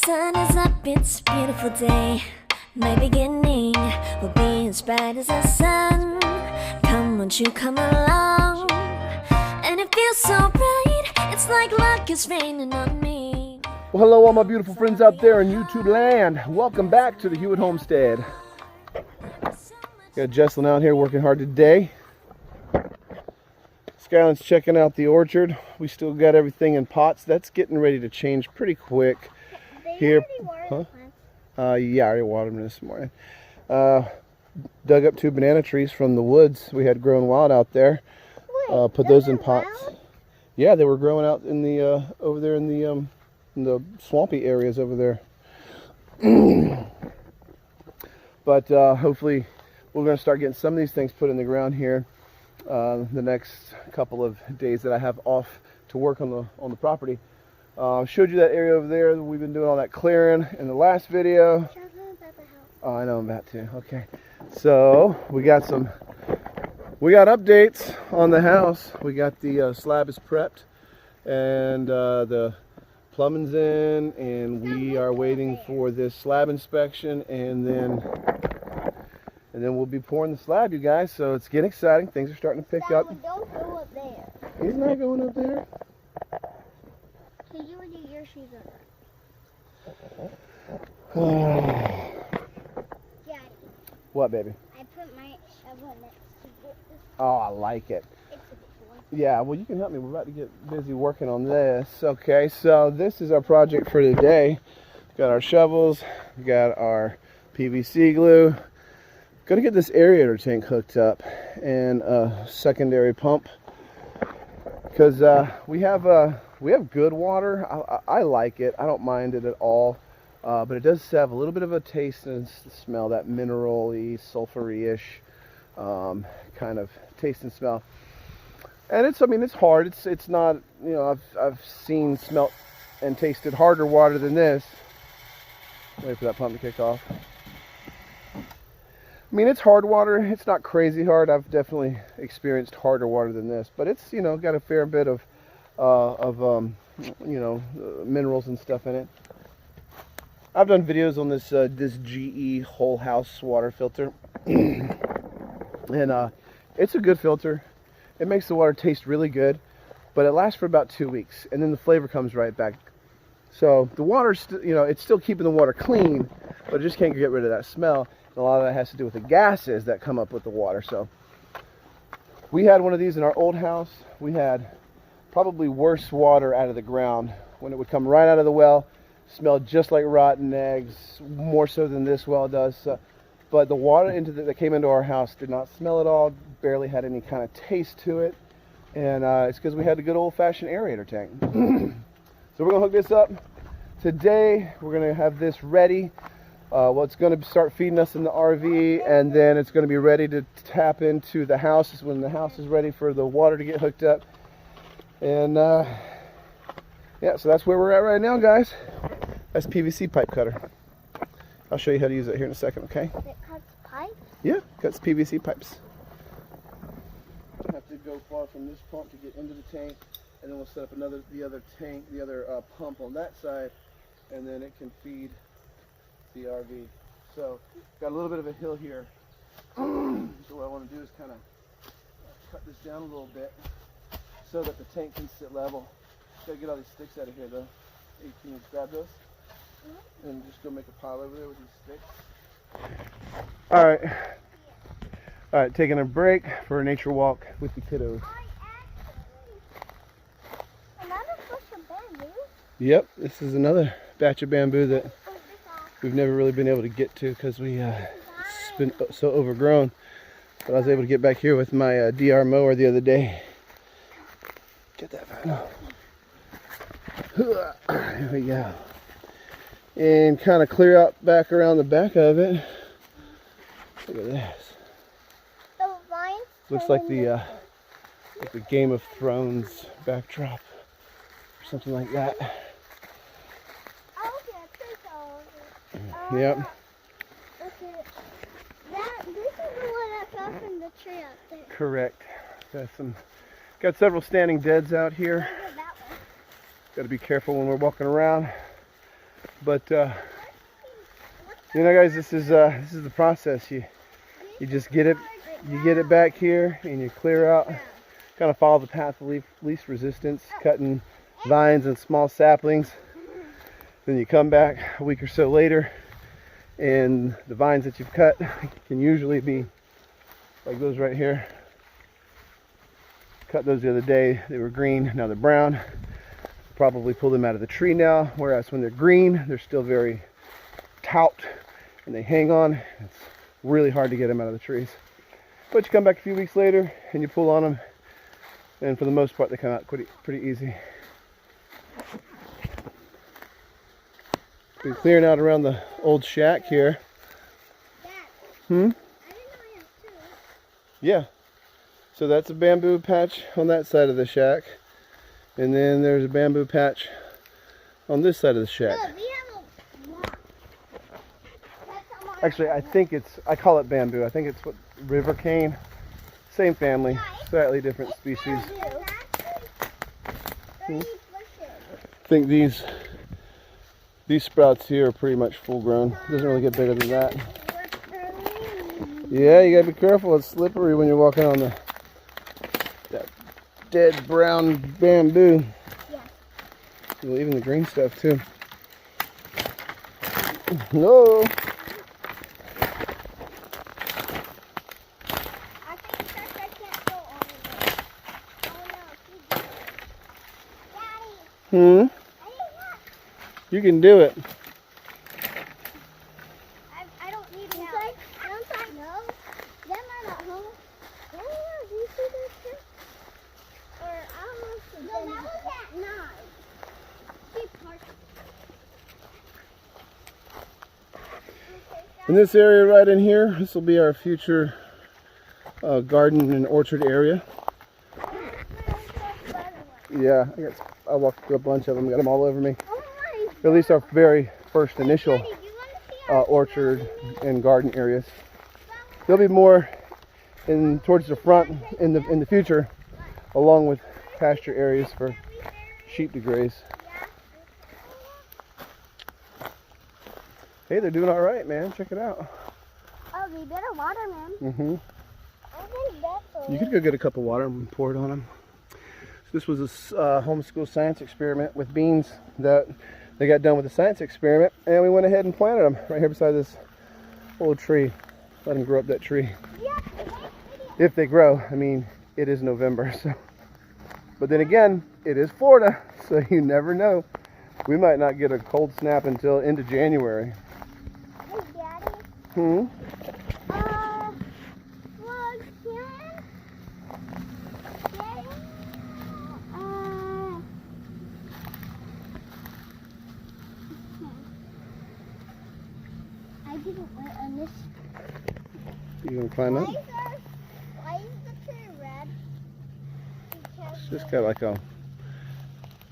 sun is up, it's a beautiful day. My beginning will be as bright as the sun. Come, won't you come along? And it feels so bright, it's like luck is raining on me. Well, hello all my beautiful friends out there in YouTube land. Welcome back to the Hewitt Homestead. Got Jesslyn out here working hard today. Skyland's checking out the orchard. We still got everything in pots. That's getting ready to change pretty quick. Here, huh? Yeah, I already watered them this morning. Dug up 2 banana trees from the woods we had growing wild out there. Put those in pots. Wild? Yeah, they were growing out in the over there in the swampy areas over there. But hopefully we're going to start getting some of these things put in the ground here the next couple of days that I have off to work on the property. Showed you that area over there that we've been doing all that clearing in the last video. Oh, I know I'm about to. Okay, so we got updates on the house. We got the slab is prepped and the plumbing's in, and we are waiting for this slab inspection, and then we'll be pouring the slab, you guys. So it's getting exciting. Things are starting to pick up. Don't go up there. He's not going up there. So you would do your shoes on. Daddy. What, baby? I put my shovel next to this. Oh, I like it. It's a big one. Yeah, well, you can help me. We're about to get busy working on this. Okay, so this is our project for today. Got our shovels, got our PVC glue. Gonna get this aereator tank hooked up and a secondary pump, because we have good water. I like it. I don't mind it at all, but it does have a little bit of a taste and smell, that mineral-y, sulfur-y-ish kind of taste and smell. And it's hard. It's not, you know, I've seen, smelt, and tasted harder water than this. Wait for that pump to kick off. I mean, it's hard water. It's not crazy hard. I've definitely experienced harder water than this, but it's, you know, got a fair bit of you know, minerals and stuff in it. I've done videos on this this GE whole house water filter, and it's a good filter. It makes the water taste really good, but it lasts for about 2 weeks, and then the flavor comes right back. So the water's, you know, it's still keeping the water clean, but it just can't get rid of that smell. And a lot of that has to do with the gases that come up with the water. So we had one of these in our old house. We had probably worse water out of the ground when it would come right out of the well. Smelled just like rotten eggs, more so than this well does. But the water that came into our house did not smell at all, barely had any kind of taste to it. And it's because we had a good old-fashioned aerator tank. So we're going to hook this up. Today we're going to have this ready. Well, it's going to start feeding us in the RV, and then it's going to be ready to tap into the house when the house is ready for the water to get hooked up. And yeah, so that's where we're at right now, guys. That's PVC pipe cutter. I'll show you how to use it here in a second, okay? It cuts pipes? Yeah, cuts PVC pipes. I have to go far from this pump to get into the tank, and then we'll set up the other pump on that side, and then it can feed the RV. So got a little bit of a hill here. So what I want to do is kind of cut this down a little bit so that the tank can sit level. Gotta get all these sticks out of here though. Hey, can you grab those? And just go make a pile over there with these sticks. Alright, taking a break for a nature walk with the kiddos. Another bush of bamboo? Yep, this is another batch of bamboo that we've never really been able to get to because it's been so overgrown. But I was able to get back here with my DR mower the other day. Get that van. Here we go. And kind of clear out back around the back of it. Look at this. The vines. Looks like the Game of Thrones backdrop or something like that. Oh, okay, Yep. Okay. This is the one that fell from the tree up there. Correct. Got several standing deads out here. That one. Got to be careful when we're walking around. But you know, guys, this is the process. You just get it back here, and you clear out, kind of follow the path of least resistance, cutting vines and small saplings. Then you come back a week or so later, and the vines that you've cut can usually be like those right here. Cut those the other day, they were green, now they're brown. Probably pull them out of the tree now, whereas when they're green, they're still very taut and they hang on. It's really hard to get them out of the trees. But you come back a few weeks later and you pull on them, and for the most part they come out pretty easy. Been clearing out around the old shack here. I didn't know I had two. Yeah. So that's a bamboo patch on that side of the shack. And then there's a bamboo patch on this side of the shack. Look, we have a lot. Actually, I call it bamboo. I think it's what, river cane. Same family, slightly different species. I think these sprouts here are pretty much full grown. Doesn't really get bigger than that. Yeah, you gotta be careful. It's slippery when you're walking on that dead brown bamboo. Yeah. Well, even the green stuff too. No. I think I can't go all the way. Oh no, Daddy, You can do it. I don't need help. No, them are not home. Oh yeah, do you see this too? Or I don't know if no, that was at 9. Keep parking. In this area right in here, this will be our future garden and orchard area. Yeah, I walked through a bunch of them, got them all over me. At least our very first initial orchard and garden areas. There'll be more towards the front in the future, along with pasture areas for sheep to graze. Hey, they're doing all right, man. Check it out. Oh, we better water them. Mm-hmm. I think that's You could go get a cup of water and pour it on them. This was a homeschool science experiment with beans that they got done with the science experiment, and we went ahead and planted them right here beside this old tree. Let them grow up that tree. If they grow. I mean, it is November, so. But then again, it is Florida, so you never know. We might not get a cold snap until into January. Hey, Daddy. Hmm? Was Karen? Daddy? I didn't wait on this. You gonna climb up? Why is the tree red? Because It's just got like a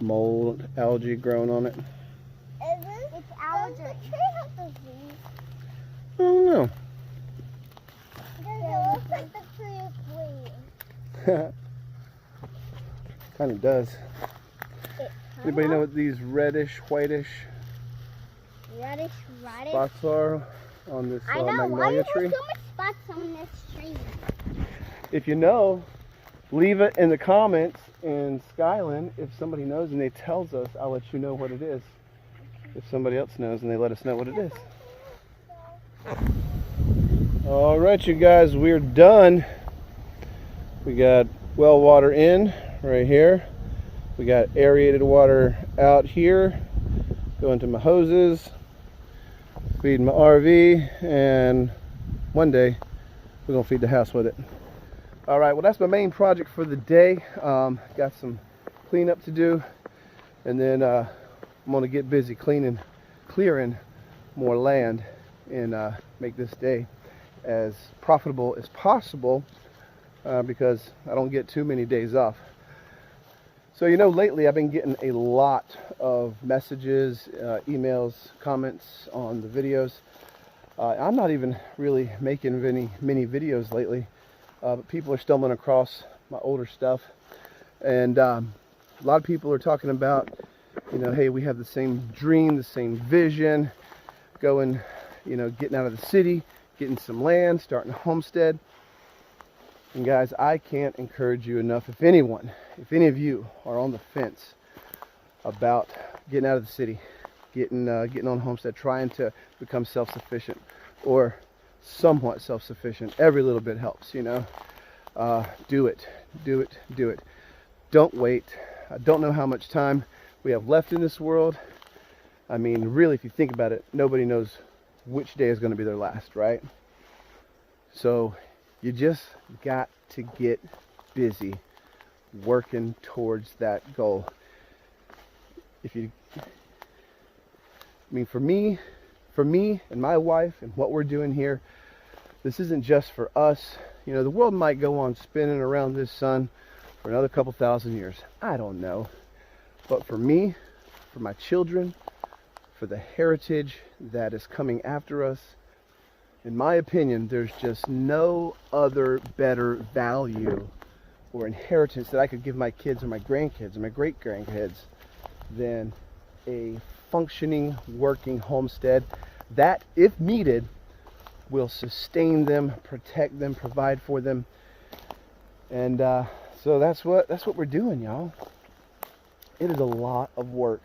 mold, algae growing on it. it's allergy. Does the tree have disease? I don't know. Because it looks like the tree is bleeding. Kind of does. Anybody know what these reddish, whitish Reddish. spots are on this I know. Why magnolia do tree? you have so much spots on this tree? If you know, leave it in the comments in Skyland. If somebody knows and they tells us, I'll let you know what it is. If somebody else knows and they let us know what it is. All right, you guys, we're done. We got well water in right here. We got aerated water out here, going to my hoses, feeding my RV, and one day we're gonna feed the house with it. All right, well, that's my main project for the day. Got some cleanup to do, and then I'm gonna get busy clearing more land and make this day as profitable as possible because I don't get too many days off. So, you know, lately I've been getting a lot of messages, emails, comments on the videos. I'm not even really making many videos lately, but people are stumbling across my older stuff. And a lot of people are talking about you know, hey, we have the same dream, the same vision, going, you know, getting out of the city, getting some land, starting a homestead. And guys, I can't encourage you enough. If any of you are on the fence about getting out of the city, getting on homestead, trying to become self-sufficient or somewhat self-sufficient, every little bit helps, you know. Do it. Don't wait. I don't know how much time we have left in this world. I mean, really, if you think about it, nobody knows which day is going to be their last, right? So you just got to get busy working towards that goal. I mean, for me and my wife and what we're doing here, this isn't just for us. You know, the world might go on spinning around this sun for another couple thousand years. I don't know. But for me, for my children, for the heritage that is coming after us, in my opinion, there's just no other better value or inheritance that I could give my kids or my grandkids or my great-grandkids than a functioning, working homestead that, if needed, will sustain them, protect them, provide for them. And so that's what we're doing, y'all. It is a lot of work.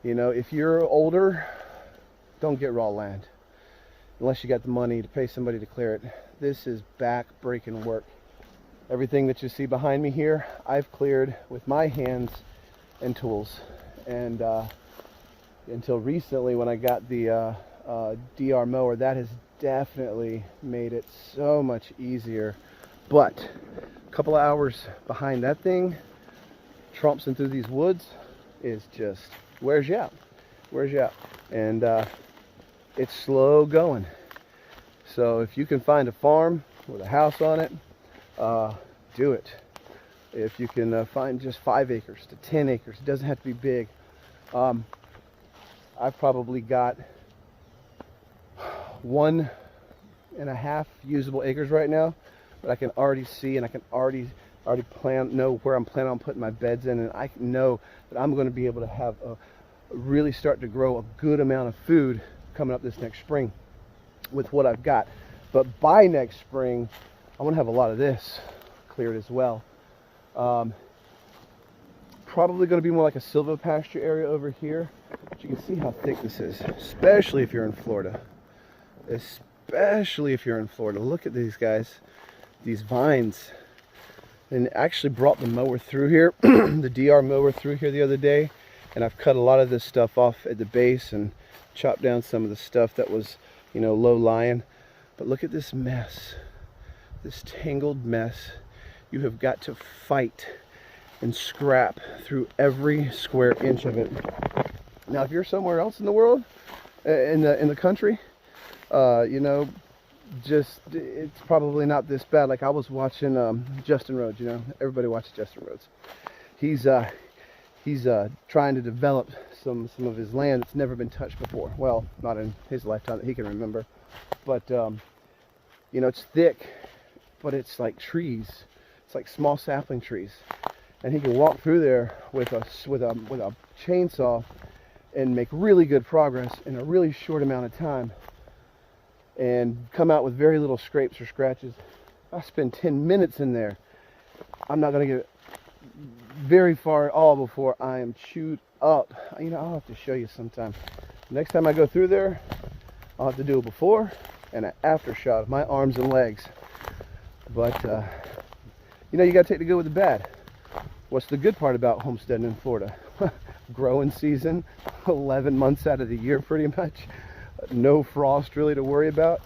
You know, if you're older, don't get raw land unless you got the money to pay somebody to clear it. This is back-breaking work. Everything that you see behind me here, I've cleared with my hands and tools. And until recently, when I got the DR mower, that has definitely made it so much easier. But a couple of hours behind that thing, tromping through these woods, is just wears you out. And it's slow going. So if you can find a farm with a house on it, do it. If you can find just 5 acres to 10 acres, it doesn't have to be big. I've probably got 1.5 usable acres right now, but I can already see, and I can already know where I'm planning on putting my beds in, and I know that I'm going to be able to have really start to grow a good amount of food coming up this next spring with what I've got. But by next spring, I want to have a lot of this cleared as well. Probably going to be more like a silvopasture area over here. But you can see how thick this is, especially if you're in Florida. Look at these guys, these vines. And actually brought the mower through here, the DR mower through here the other day, and I've cut a lot of this stuff off at the base and chopped down some of the stuff that was, you know, low lying. But look at this mess, this tangled mess. You have got to fight and scrap through every square inch of it. Now, if you're somewhere else in the world, in the country, you know, it's probably not this bad. Like I was watching Justin Rhodes. You know, everybody watches Justin Rhodes. He's trying to develop some of his land that's never been touched before. Well, not in his lifetime that he can remember, but you know, it's thick, but it's like trees. It's like small sapling trees, and he can walk through there with a chainsaw and make really good progress in a really short amount of time, and come out with very little scrapes or scratches. I spend 10 minutes in there. I'm not going to get very far at all before I am chewed up. You know, I'll have to show you sometime. Next time I go through there, I'll have to do a before and an after shot of my arms and legs. But, you know, you got to take the good with the bad. What's the good part about homesteading in Florida? Growing season, 11 months out of the year pretty much. No frost really to worry about.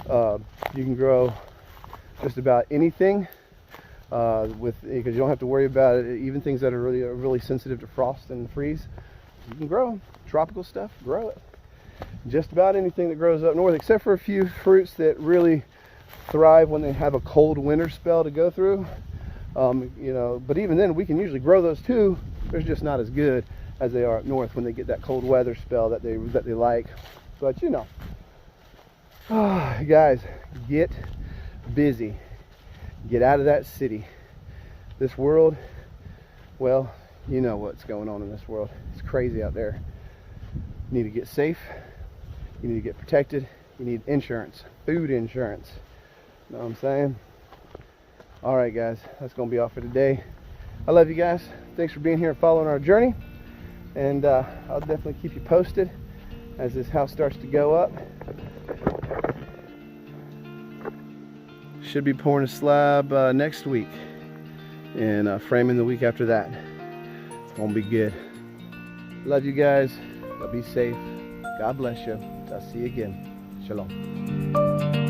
You can grow just about anything because you don't have to worry about it. Even things that are really sensitive to frost and freeze, you can grow tropical stuff. Grow it. Just about anything that grows up north, except for a few fruits that really thrive when they have a cold winter spell to go through. You know, but even then, we can usually grow those too. They're just not as good as they are up north when they get that cold weather spell that they like. But you know, guys, get busy. Get out of that city. This world, well, You know what's going on in this world. It's crazy out there. You need to get safe. You need to get protected. You need insurance, food insurance. You know what I'm saying? All right, guys, that's going to be all for today. I love you guys. Thanks for being here and following our journey. And I'll definitely keep you posted as this house starts to go up. Should be pouring a slab next week and framing the week after that. It's gonna be good. Love you guys. Y'all be safe. God bless you. I'll see you again. Shalom.